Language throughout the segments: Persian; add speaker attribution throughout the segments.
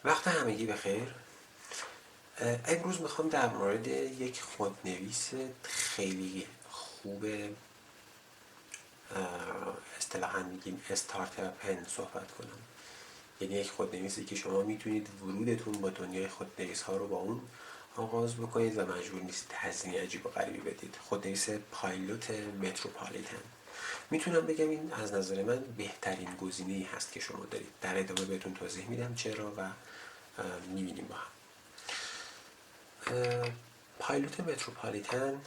Speaker 1: وقت همگی بخیر. امروز میخوام در مورد یک خودنویس خیلی خوب، اصطلاحاً میگیم استارتاپن صحبت کنم. یعنی یک خودنویسی که شما میتونید ورودتون با دنیای خودنویس ها رو با اون آغاز بکنید و مجبور نیستید هزینه عجیب و غریبی بدید. خودنویس پایلوت متروپالیتن. میتونم بگم این از نظر من بهترین گزینه‌ای هست که شما دارید. در ادامه بهتون توضیح میدم چرا و میبینیم با هم. پایلوت متروپالیتن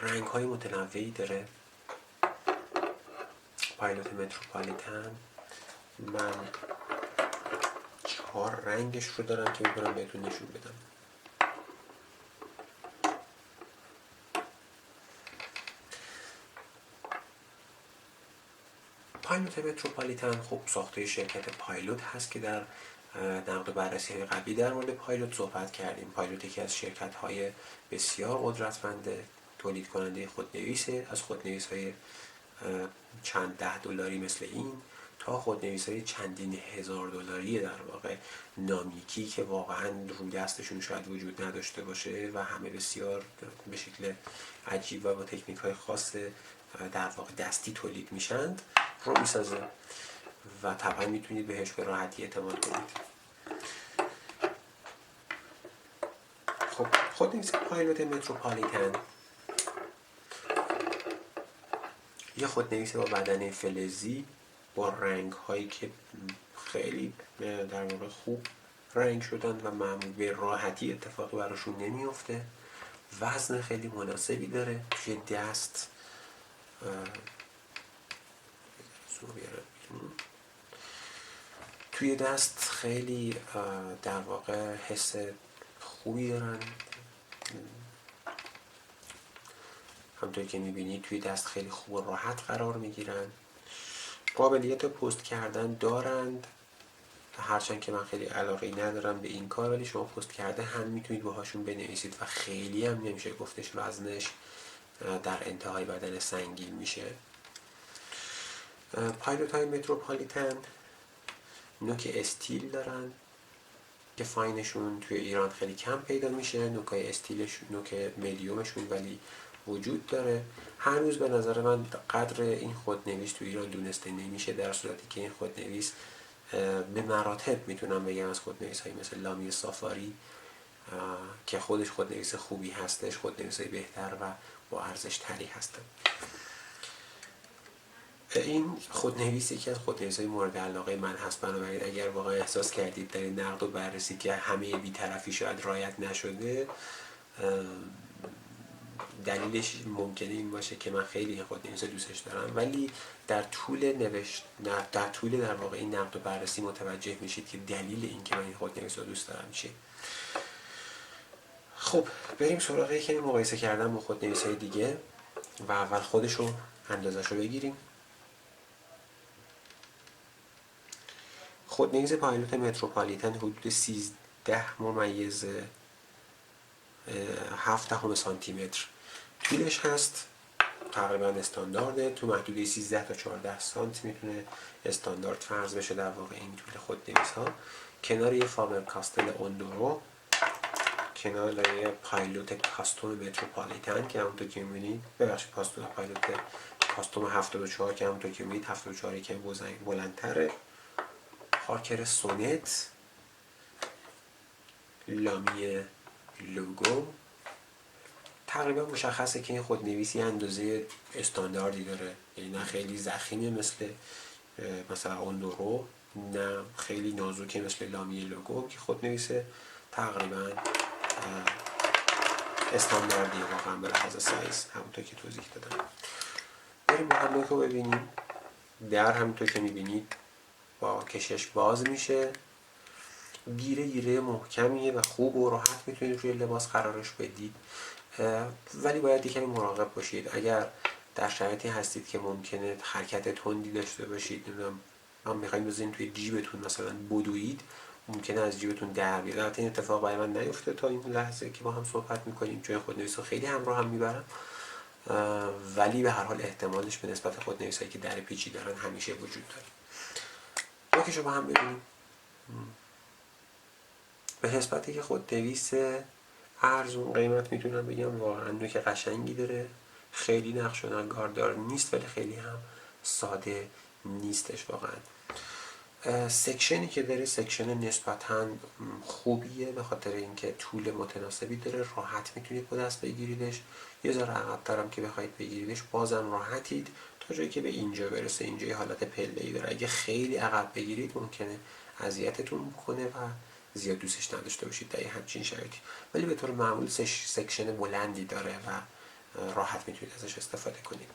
Speaker 1: رنگ های متنوعی داره. پایلوت متروپالیتن من 4 رنگش رو دارم که میتونم بهتون نشون بدم. پایلوت متروپالیتن خب ساخته شرکت پایلوت هست که در نقد و بررسی قبلی در مورد پایلوت صحبت کردیم. پایلوت یکی از شرکت های بسیار قدرتمند تولید کننده خودنویسه، از خودنویس های چند $10 مثل این تا خودنویس های چندین $1000 در واقع نامیکی که واقعا روی دستشون شاید وجود نداشته باشه و همه بسیار به شکل عجیب و با تکنیک های خاص در واقع دستی تولید میشند رو میسازه و طبعا میتونید بهش به راحتی اعتماد کنید. خب خودنویس پایلوت متروپالیتن یه خودنویس با بدنه فلزی با رنگ هایی که خیلی در واقع خوب رنگ شدن و معمول به راحتی اتفاقی براشون نمیفته. وزن خیلی مناسبی داره. توی دست خیلی در واقع حس خوبی دارن. همونطور که میبینید توی دست خیلی خوب و راحت قرار میگیرن. قابلیت پست کردن دارند، هرچند که من خیلی علاقه ندارم به این کار، ولی شما پست کرده هم میتونید باهاشون بنویسید و خیلی هم نمیشه گفتش وزنش در انتهای بدن سنگین میشه. پایلوت های متروپالیتن نوک استیل دارن که فاینشون توی ایران خیلی کم پیدا میشه. نوکای استیلش نوک مدیومشون ولی وجود داره. هنوز به نظر من قدر این خودنویس توی ایران دونسته نمیشه، در صورتی که این خودنویس به مراتب میتونم بگم از خودنویس های مثل لامی سافاری که خودش خودنویس خوبی هستش، خودنویس های بهتر و با ارزش تری هستن. این خودنویس یکی از خودنویس‌های مورد علاقه من هست، بنابراین اگر واقعا احساس کردید در این نقد و بررسی که همه بی‌طرفی شاید رعایت نشده، دلیلش ممکنه این باشه که من خیلی این خودنویس دوستش دارم، ولی در طول در واقع این نقد و بررسی متوجه میشید که دلیل این که من این خودنویس رو دوست دارم چیه. خب بریم سراغ یکی مقایسه کردن با خودنویس‌های دیگه و اول خودشو اندازه‌شو بگیریم. خودنویس پایلوت متروپالیتن حدود 13.7 سانتی متر طولش هست، تقریبا استاندارده. تو محدوده 13 تا 14 سانتی میتونه استاندارد فرض بشه در واقع این طول خودنویس ها. کنار یه فابر کاستل اوندورو، کنار یه پایلوت کاستوم متروپالیتن که همونطور که میبینید، ببخشید پایلوت کاستوم 74 که همونطور که میبینید 74 که بلندتره. پارکر سونت، لامی لوگو. تقریبا مشخصه که این خودنویسی اندازه استانداردی داره، یعنی نه خیلی ضخیمه مثلا اوندورو، نه خیلی نازوکه مثل لامی لوگو که خودنویس تقریبا استانداردی واقعا به لحاظ سایز همونطور که توضیح دادم. بریم محرک رو ببینیم. در همونطور که میبینید با کشش باز میشه. گیره محکمیه و خوب و راحت میتونید روی لباس قرارش بدید، ولی باید یکمی مراقب باشید. اگر در شرایطی هستید که ممکنه حرکت تندی داشته باشید، من میخوایم بزنید توی جیبتون مثلا بدوید، ممکنه از جیبتون در بیاد. البته این اتفاق برای من نیفته تا این لحظه که با هم صحبت میکنیم، چون خودنویس‌ها خیلی همراه هم میبرم، ولی به هر حال احتمالش به نسبت خودنویس‌هایی که در پیچی دارن همیشه وجود داره. یکیشو با هم ببینیم. به نسبتی که خودنویس ارزون قیمت میتونم بگم واقعا نوک قشنگی داره، خیلی نقش و نگاردار نیست ولی خیلی هم ساده نیستش واقعا. سکشنی که داره سکشن نسبتاً خوبیه به خاطر اینکه طول متناسبی داره، راحت میتونید با دست بگیریدش. یه ذره عقب‌تر هم که بخواید بگیریدش بازم راحتید تا جایی که به اینجا برسه. اینجا یه حالت پله‌ای داره، اگه خیلی عقب بگیرید ممکنه اذیتتون کنه و زیاد دوستش نداشته باشید در همچین شرایطی، ولی به طور معمول سکشن بلندی داره و راحت میتونید ازش استفاده کنید.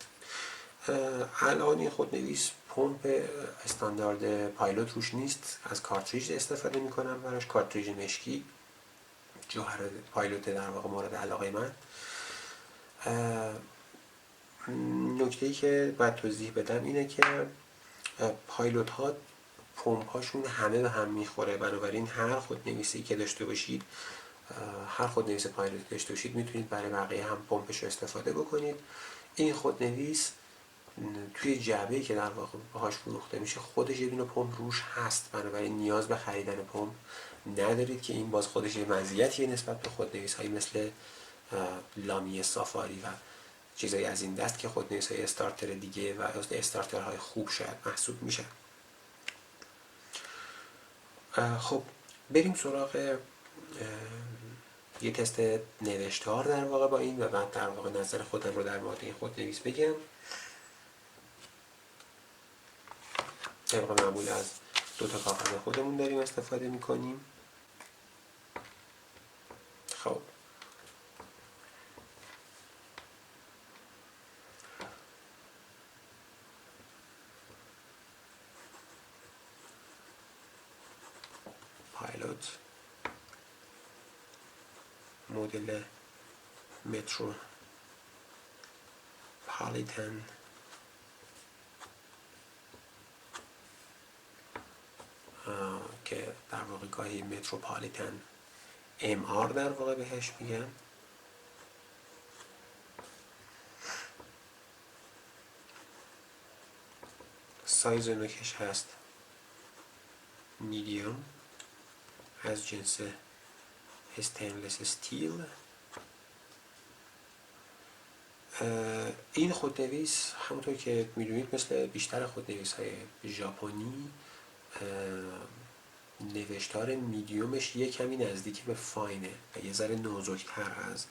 Speaker 1: الان این خودنویس پمپ استاندارد پایلوت روش نیست، از کارتریج استفاده میکنم براش، کارتریج مشکی جوهر پایلوت در واقع مورد علاقه من. نکته‌ای که باید توضیح بدم اینه که پایلوت ها پمپ هاشون همه به هم میخوره، بنابراین هر خودنویسی که داشته باشید، هر خودنویس پایلوت داشته باشید میتونید برای بقیه هم پمپش رو استفاده بکنید. این خودنویس توی جعبه‌ای که در واقع باهاش فروخته میشه خودش یه دونه پمپ روش هست، بنابراین نیاز به خریدن پمپ ندارید که این باز خودش یه مزیتیه نسبت به خودنویس‌هایی مثل لامی سافاری و چیزایی از این دست که خودنویس‌های استارتر دیگه و استارترهای خوب شاید محسوب میشن. خب بریم سراغ یه تست نوشتار در واقع با این و بعد در واقع نظر خودم رو در مورد این خودنویس بگم. طبق معمول از 2 تا کاغذ خودمون داریم استفاده میکنیم. خب پایلوت مدل مترو پالیتن که در واقع گاهی متروپالیتن MR در واقع بهش میگن. سایز نوکش هست میدیوم از جنس استینلس استیل. این خودنویس همونطور که میدونید مثل بیشتر خودنویس های ژاپنی نوشتار میدیومش یه کمی نزدیکی به فاینه و یه ذره نازک‌تر از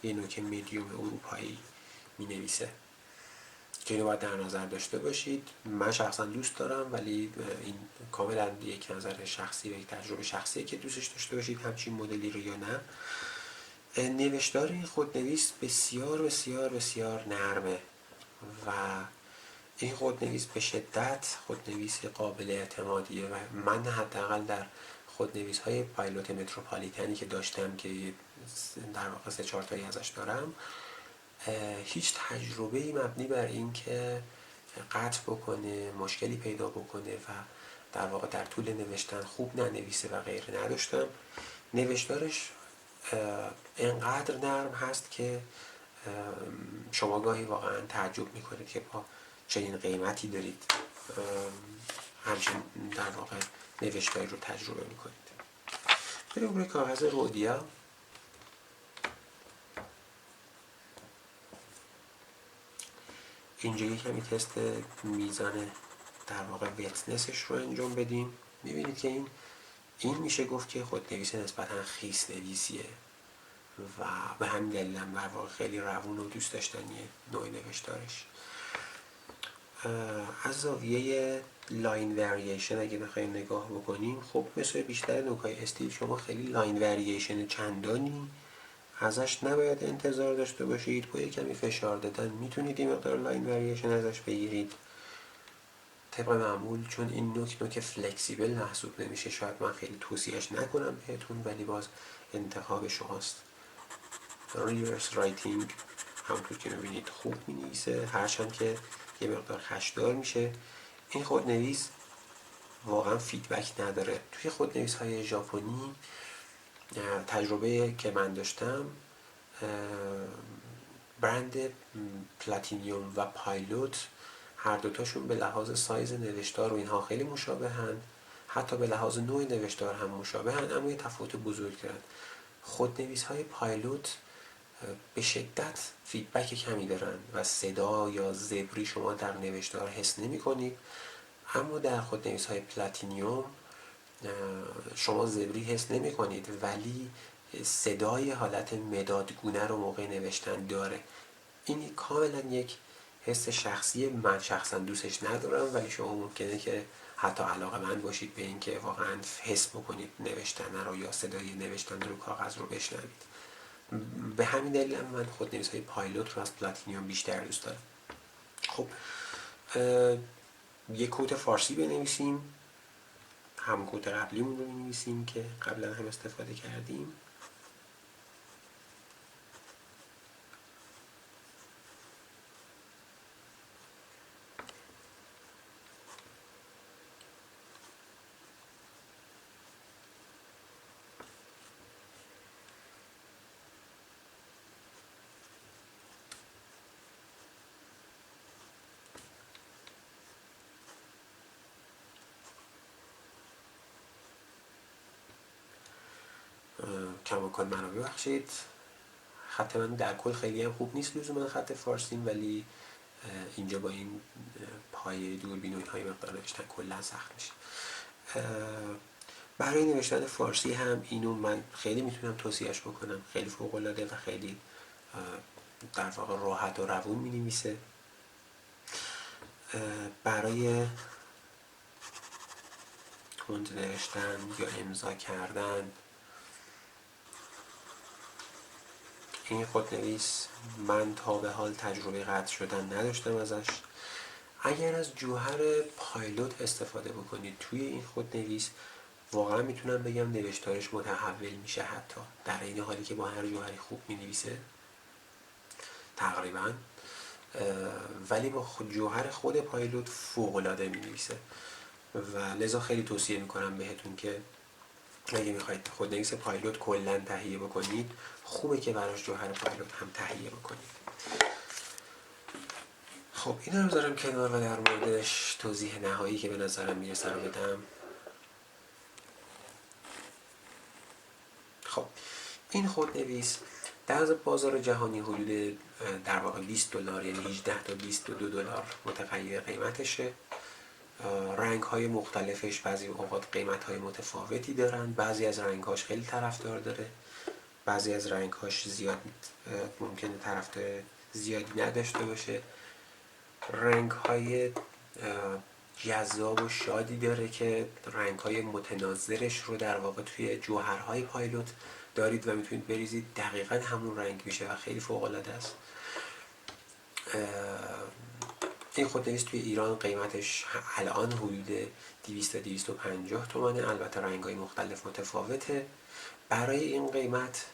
Speaker 1: یه نوک میدیوم اروپایی می نویسه که اینو باید در نظر داشته باشید. من شخصا دوست دارم ولی این کاملا یک نظر شخصی و یک تجربه شخصیه که دوستش داشته باشید همچین مدلی رو یا نه. نوشتار این خودنویس بسیار بسیار بسیار نرمه و این خودنویس به شدت خودنویس قابل اعتمادیه و من حداقل در خودنویس های پایلوت متروپالیتنی که داشتم که در واقع 3-4 تایی ازش دارم هیچ تجربه‌ای مبنی بر این که قطع بکنه، مشکلی پیدا بکنه و در واقع در طول نوشتن خوب ننویسه و غیره نداشتم. نوشتارش انقدر نرم هست که شما گاهی واقعا تعجب میکنید که با چنین قیمتی دارید همچین در واقع نوشتاری رو تجربه میکنید. بریم روی کاغذ رودیا. اینجا یک کمی تست میزان در واقع وتنسش رو انجام بدیم. میبینید که این میشه گفت که خودنویس نسبتا خیس نویسیه و به همین دلیل هم در واقع خیلی روون و دوست داشتنیه نوع نوشتارش. از زاویه لاین ورییشن اگه بخوایم نگاه بکنیم، خب مثل بیشتر نوک‌های استیل شما خیلی لاین ورییشن چندانی ازش نباید انتظار داشته باشید. با یک کمی فشار دادن میتونید این مقدار لاین ورییشن ازش بگیرید. طبق معمول چون این نوک فلکسیبل محسوب نمیشه شاید من خیلی توصیهش نکنم بهتون، ولی باز انتخاب شماست. ریورس رایتینگ همونطور که میبینید خوب مینویسه هرچند که یه مقدار خشدار میشه. این خودنویس واقعا فیدبک نداره. توی خودنویس های ژاپنی تجربه که من داشتم برند پلاتینیوم و پایلوت هر دوتاشون به لحاظ سایز نوشتار و اینها خیلی مشابهن حتی به لحاظ نوع نوشتار هم مشابهن، اما یه تفاوت بزرگ دارن. خودنویس‌های پایلوت به شدت فیدبک کمی دارن و صدا یا زبری شما در نوشتار حس نمی کنید، اما در خودنویس‌های پلاتینیوم شما زبری حس نمی کنید، ولی صدای حالت مدادگونه رو موقع نوشتن داره. این کاملا یک حس شخصی، من شخصا دوستش ندارم، ولی شما ممکنه که حتی علاقه‌مند باشید به این که واقعا حس بکنید نوشتن رو یا صدای نوشتن رو کاغذ رو بشنوید. به همین دلیل من خودنویس‌های پایلوت رو از پلاتینیوم بیشتر دوست دارم. خب یک کد فارسی بنویسیم، هم کد قبلیمون رو بنویسیم که قبلا هم استفاده کردیم. کماکان منو ببخشید، خط من در کل خیلی هم خوب نیست لزوما خط فارسیم، ولی اینجا با این پای دوربین و اینهای مقدار نوشتن کلا سخت میشه. برای نوشتن فارسی هم اینو من خیلی میتونم توصیهش بکنم، خیلی فوق العاده و خیلی در واقع راحت و روون مینویسه. برای کند نوشتن یا امضا کردن این خودنویس من تا به حال تجربه قطع شدن نداشتم ازش. اگر از جوهر پایلوت استفاده بکنید توی این خودنویس، واقعا میتونم بگم نوشتارش متحول میشه، حتی در این حالی که با هر جوهری خوب مینویسه تقریبا، ولی با جوهر خود پایلوت فوق‌العاده مینویسه و لذا خیلی توصیه میکنم بهتون که اگه میخواید خودنویس پایلوت کلا تهیه بکنید، خوبه که براش جوهر پایلوت هم تهیه بکنید. خب اینا رو بذارم کنار و در موردش توضیح نهایی که به نظرم میرسه رو بدم. خب این خودنویس در بازار جهانی حدود در واقع $20 یعنی 18 تا $22 متغیر قیمتشه. رنگ های مختلفش بعضی اوقات قیمت های متفاوتی دارن، بعضی از رنگ‌هاش خیلی طرفدار داره، بعضی از رنگ‌هاش زیاد ممکنه طرفدار زیادی نداشته باشه. رنگ‌های جذاب و شادی داره که رنگ‌های متناظرش رو در واقع توی جوهرهای پایلوت دارید و میتونید بریزید دقیقاً همون رنگ میشه و خیلی فوق‌العاده است. این خودنویس توی ایران قیمتش الان حدود 200 تا 250 تومانه، البته رنگ‌های مختلف متفاوته. برای این قیمت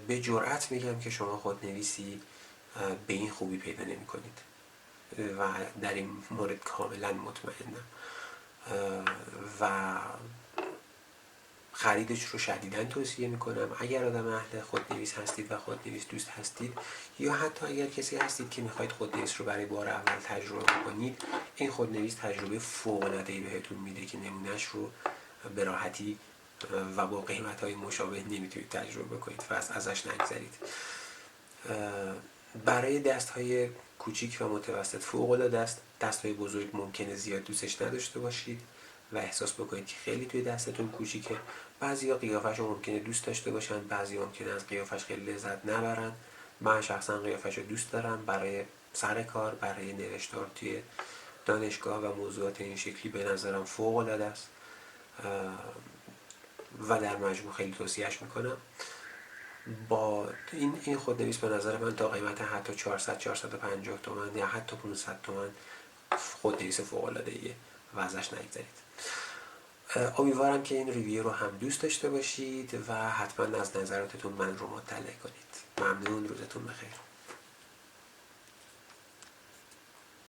Speaker 1: به جرئت میگم که شما خودنویسی به این خوبی پیدا نمی‌کنید و در این مورد کاملا مطمئنم و خریدش رو شدیداً توصیه میکنم. اگر آدم اهل خودنویس هستید و خودنویس دوست هستید، یا حتی اگر کسی هستید که میخواید خودنویس رو برای بار اول تجربه بکنید، این خودنویس تجربه فوق‌العاده‌ای بهتون میده که نمونهش رو به راحتی و با قیمت‌های مشابه نمیتونید تجربه کنید و ازش نگذرید. برای دست‌های کوچیک و متوسط فوق‌العاده است. دست‌های بزرگ ممکنه زیاد دوستش نداشته باشید و احساس بکنید که خیلی توی دستتون کوچیکه. بعضیا قیافش رو ممکنه دوست داشته باشن، بعضیا ممکنه از قیافش خیلی لذت نبرن. من شخصا قیافش رو دوست دارم. برای سر کار، برای نوشتار توی دانشگاه و موضوعات این شکلی به نظرم فوق‌العاده است و در مجموع خیلی توصیهش میکنم. با این خودنویس به نظر من تا قیمت حتی 400-450 تومان یا حتی 500 تومان خودنویس فوق‌العاده‌ایه و ازش نگذرید. امیدوارم که این ریویو رو هم دوست داشته باشید و حتما از نظراتتون من رو مطلع کنید. ممنون، روزتون بخیر.